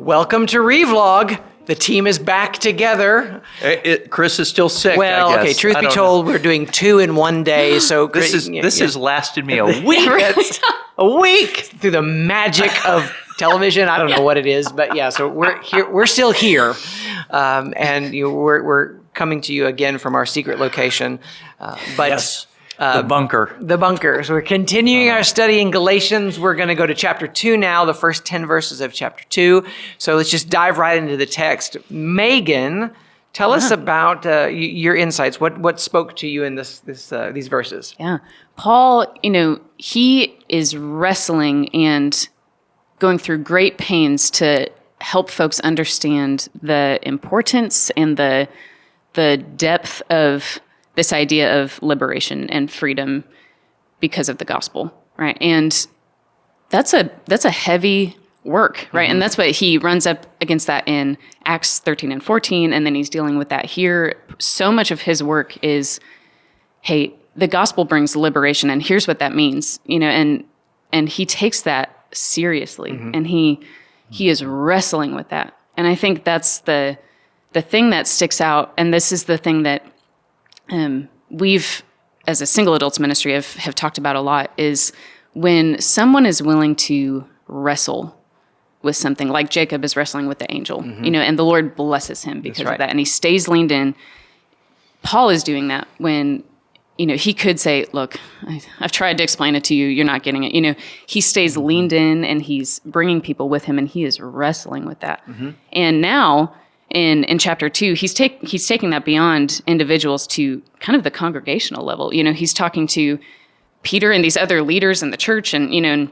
Welcome to Revlog. The team is back together. Chris is still sick, Well, I guess. okay, truth be told, we're doing 2 in one day, so... This has lasted me a week. A week! Through the magic of television, I don't know what it is, but yeah, so we're here. We're still here, and we're coming to you again from our secret location. But yes. The bunker. The bunker. So we're continuing our study in Galatians. We're going to go to chapter 2 now, the first 10 verses of chapter 2. So let's just dive right into the text. Megan, tell us about your insights. What spoke to you in these verses? Yeah. Paul, he is wrestling and going through great pains to help folks understand the importance and the depth of this idea of liberation and freedom because of the gospel, right? And that's a heavy work, right? Mm-hmm. And that's what he runs up against that in Acts 13 and 14, and then he's dealing with that here. So much of his work is, hey, the gospel brings liberation, and here's what that means, and he takes that seriously, and he is wrestling with that. And I think that's the thing that sticks out, and this is the thing that we've, as a single adults ministry, have talked about a lot, is when someone is willing to wrestle with something, like Jacob is wrestling with the angel, and the Lord blesses him because of that, and he stays leaned in. Paul is doing that when, he could say, look, I've tried to explain it to you, you're not getting it. He stays leaned in, and he's bringing people with him, and he is wrestling with that. And now, in chapter 2, he's taking that beyond individuals to kind of the congregational level. He's talking to Peter and these other leaders in the church, and and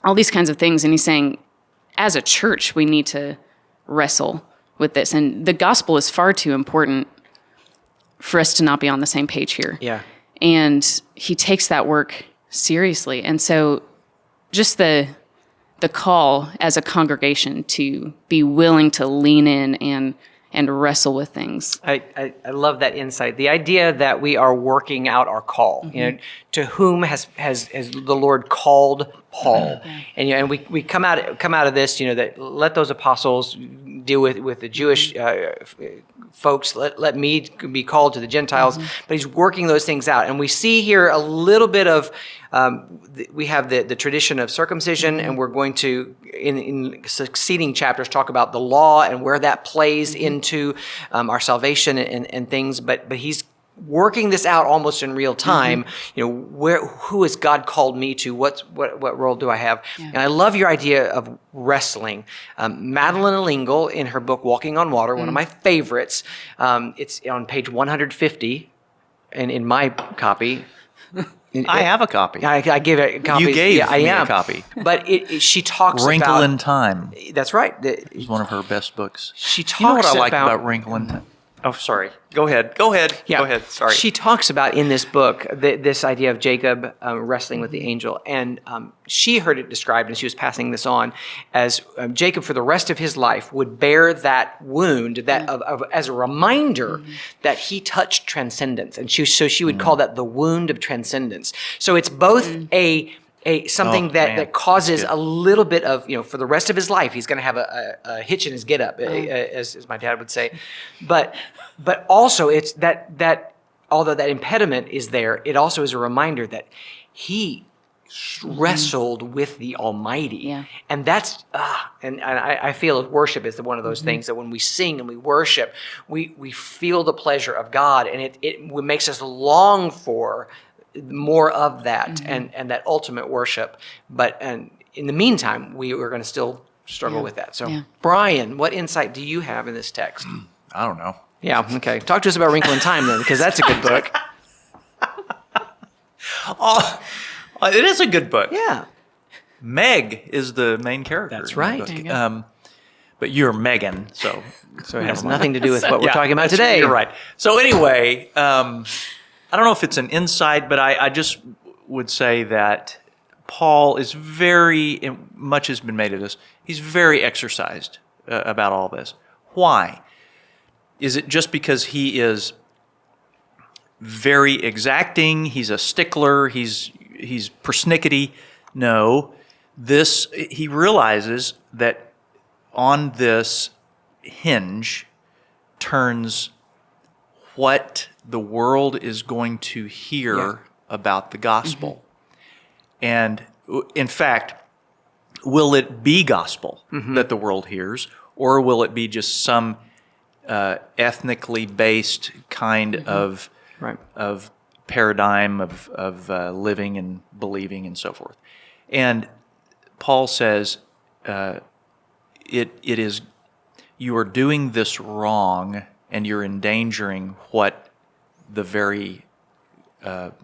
all these kinds of things. And he's saying, as a church, we need to wrestle with this. And the gospel is far too important for us to not be on the same page here. Yeah. And he takes that work seriously. And so just the call as a congregation to be willing to lean in and wrestle with things. I love that insight. The idea that we are working out our call. To whom has the Lord called Paul? And we come out of this. That let those apostles deal with the Jewish folks. Let me be called to the Gentiles. But he's working those things out, and we see here a little bit of. We have the tradition of circumcision, and we're going to, in succeeding chapters, talk about the law and where that plays into our salvation and things. But he's working this out almost in real time. Who has God called me to? What role do I have? Yeah. And I love your idea of wrestling. Madeline Lingle, in her book Walking on Water, one of my favorites. It's on page 150, and in my copy. I have a copy. I gave it a copy. You gave me a copy. But she talks Wrinkle about... in Time. That's right. It's one of her best books. She talks what I like about Wrinkle in Time? Oh, sorry. Go ahead. Yeah. Go ahead. Sorry. She talks about in this book this idea of Jacob wrestling with the angel, and she heard it described, and she was passing this on as Jacob for the rest of his life would bear that wound as a reminder that he touched transcendence, and she would call that the wound of transcendence. So it's both something that causes a little bit of, for the rest of his life, he's going to have a hitch in his get up, as my dad would say. But also it's that although that impediment is there, it also is a reminder that he wrestled with the Almighty. Yeah. And that's, and I feel worship is one of those things that when we sing and we worship, we feel the pleasure of God, and it makes us long for more of that and that ultimate worship. But in the meantime, we are going to still struggle with that. So, Bryan, what insight do you have in this text? I don't know. Yeah, okay. Talk to us about Wrinkle in Time then, because that's a good book. It is a good book. Yeah. Meg is the main character. That's right. There you go. But you're Megan, so it has nothing to do with what we're talking about today. You're right. So anyway, I don't know if it's an insight, but I just would say that Paul is much has been made of this. He's very exercised about all this. Why? Is it just because he is very exacting? He's a stickler. He's persnickety? No. He realizes that on this hinge turns what the world is going to hear about the gospel. And in fact, will it be gospel that the world hears, or will it be just some ethnically based kind of paradigm of living and believing and so forth? And Paul says, it is, you are doing this wrong, and you're endangering what the very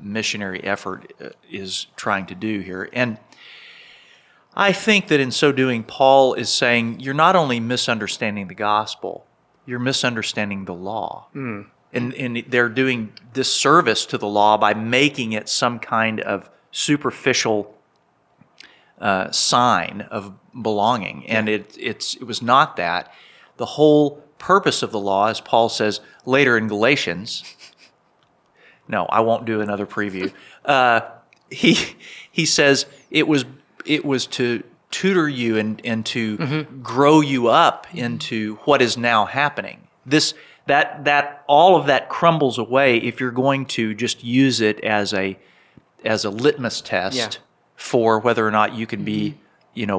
missionary effort is trying to do here. And I think that in so doing, Paul is saying, you're not only misunderstanding the gospel, you're misunderstanding the law. And they're doing disservice to the law by making it some kind of superficial sign of belonging. And it was not that. The whole purpose of the law, as Paul says later in Galatians, no, I won't do another preview. He says it was to tutor you and to grow you up into what is now happening. That all of that crumbles away if you're going to just use it as a litmus test for whether or not you can be,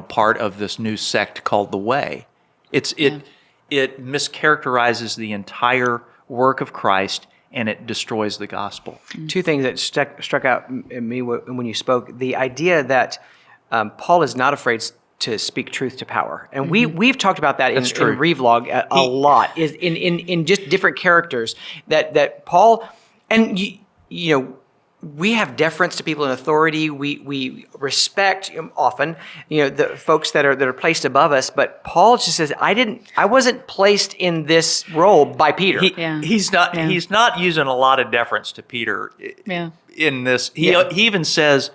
part of this new sect called the Way. It mischaracterizes the entire work of Christ, and it destroys the gospel. Two things that struck out in me when you spoke: the idea that Paul is not afraid to speak truth to power, and we've talked about that in Revlog a lot. Is in just different characters that Paul, and we have deference to people in authority. We respect often, the folks that are placed above us. But Paul just says, I wasn't placed in this role by Peter. He's not using a lot of deference to Peter in this. He even says,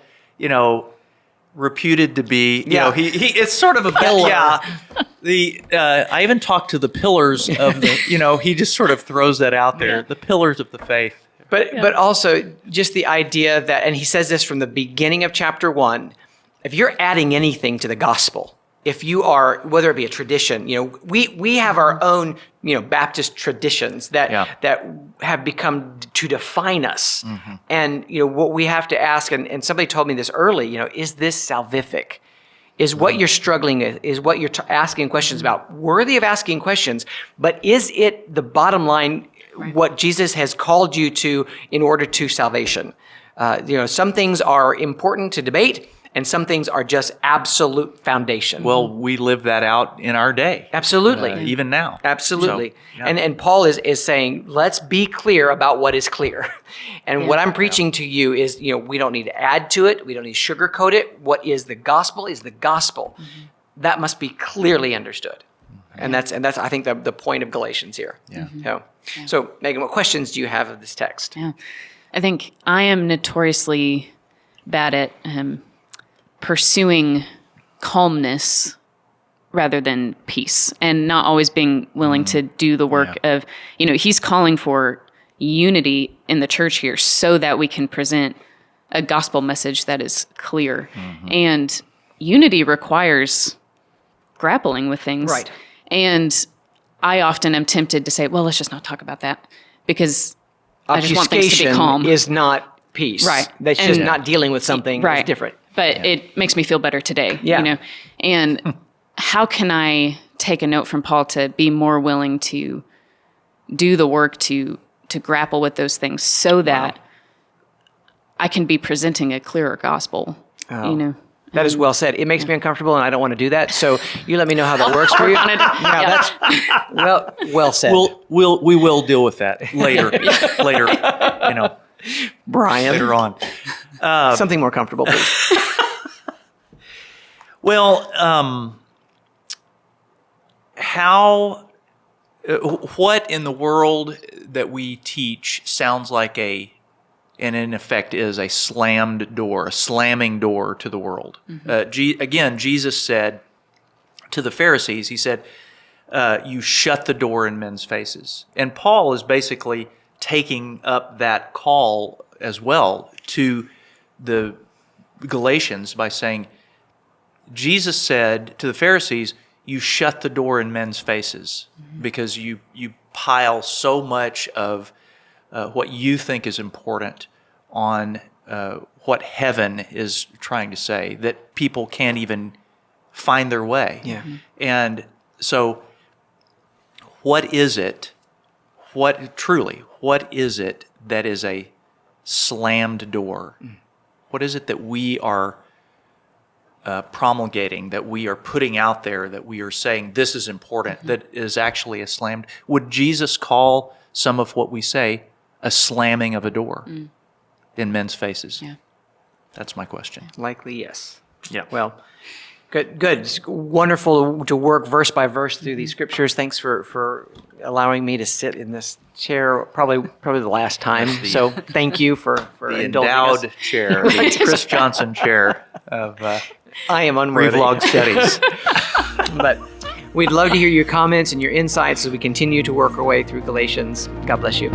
reputed to be, it's sort of a pillar. I even talked to the pillars of the, he just sort of throws that out there, the pillars of the faith. But also just the idea that, and he says this from the beginning of chapter 1, if you're adding anything to the gospel, if you are, whether it be a tradition, we have our own, Baptist traditions that have become to define us. And, what we have to ask, and somebody told me this early, is this salvific? Is what you're struggling with, is what you're asking questions about worthy of asking questions, but is it the bottom line, what Jesus has called you to in order to salvation? Some things are important to debate, and some things are just absolute foundation. Well, we live that out in our day. Absolutely. Even now. Absolutely. So, and Paul is saying, let's be clear about what is clear. And what I'm preaching to you is, we don't need to add to it. We don't need to sugarcoat it. What is the gospel is the gospel. That must be clearly understood. And that's I think the point of Galatians here. So Megan, what questions do you have of this text? I think I am notoriously bad at pursuing calmness rather than peace, and not always being willing to do the work of, he's calling for unity in the church here so that we can present a gospel message that is clear. And unity requires grappling with things. Right. And I often am tempted to say, well, let's just not talk about that, because I just want things to be calm. Is not peace. Right. That's just not dealing with something that's different. But it makes me feel better today, And how can I take a note from Paul to be more willing to do the work to grapple with those things so that I can be presenting a clearer gospel, That is well said. It makes me uncomfortable, and I don't want to do that. So you let me know how that works for you. That's well said. We will deal with that later. Bryan, later on. Something more comfortable, please. What in the world that we teach sounds like and in effect is a slammed door, a slamming door to the world. Again, Jesus said to the Pharisees, he said, you shut the door in men's faces. And Paul is basically taking up that call as well to the Galatians by saying, Jesus said to the Pharisees, you shut the door in men's faces because you pile so much of what you think is important on what heaven is trying to say that people can't even find their way. Yeah. And so what is it, what is it that is a slammed door? What is it that we are promulgating, that we are putting out there, that we are saying this is important, that is actually a slammed? Would Jesus call some of what we say a slamming of a door in men's faces? Yeah. That's my question. Likely, yes. Yeah. Well, good. It's wonderful to work verse by verse through these scriptures. Thanks for allowing me to sit in this chair, probably the last time. So thank you for The indulging endowed us. chair, the Chris Johnson chair of I am unworthy. Revlog Studies. But we'd love to hear your comments and your insights as we continue to work our way through Galatians. God bless you.